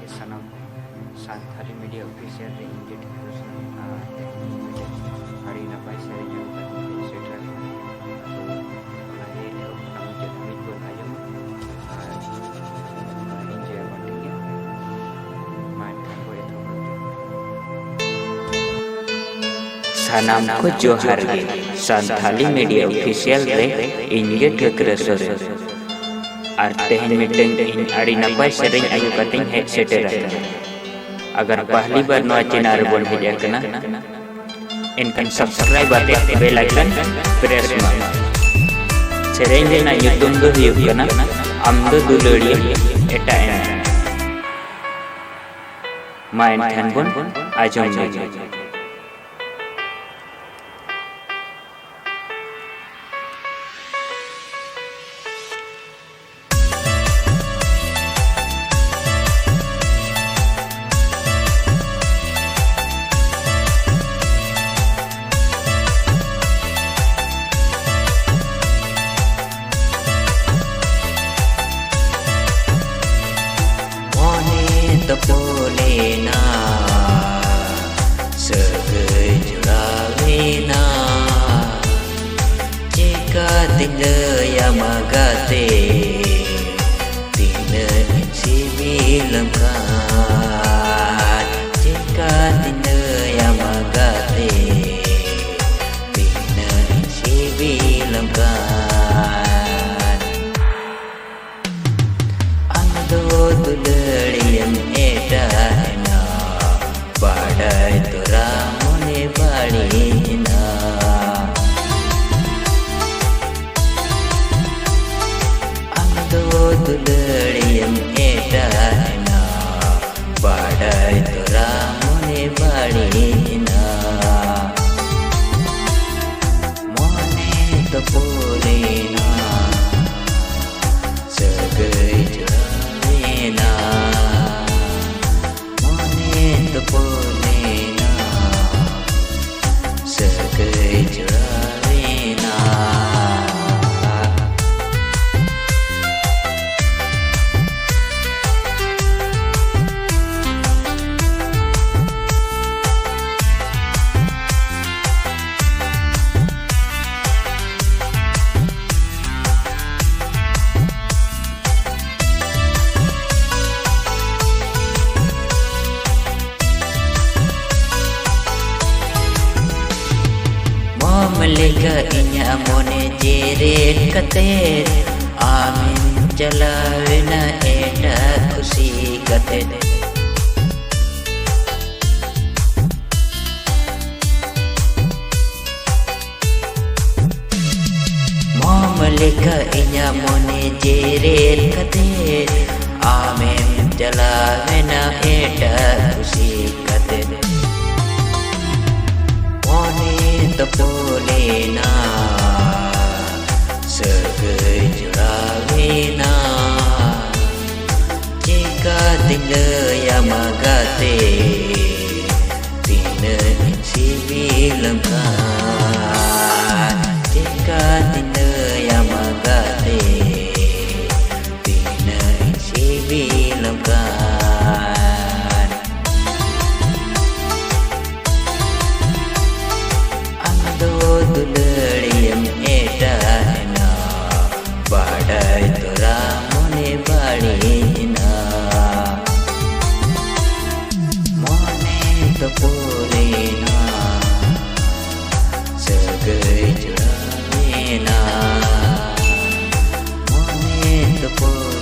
sanam Santhali Media Official Injit hari napai seri yang etc. Lagi kamu jadi mikir aja enjoy banget main kan gue itu sanam ko johar ge Santhali Media Official re injit ke kerasor और तेहन meeting in आड़ी नपाय सेरें आयु cutting head shutter रहता अगर पहली बार नवा channel bone हेजा कना इनकन सब्सक्राइब आते बेल आइकन प्रेस मा सेरें देना युतुम दो हुयुग कना आम दो दुलड़िया एटा एन माइन थन बोन आजम नजर Bolena segejulawena jika tinggal yang magate tinggal si bilamkan jika tinggal yang magate tinggal si bilamkan ando tuladiam etana badai turamune badina ando tuladiam etana badai turamune badina mone topulena segejulawena bolena segejulawena Malika inya mone jerit katet amin jalawena eta khushi katet Malika inya mone jerit katet amin jalawena eta khushi katet Bolena segejulawena jika tinggal yang magate tinggal si bilamkan jika tinggal yang magate tinggal si bilamkan tuladiam etana badai turamune badina mone topulena segejulawena mone topulena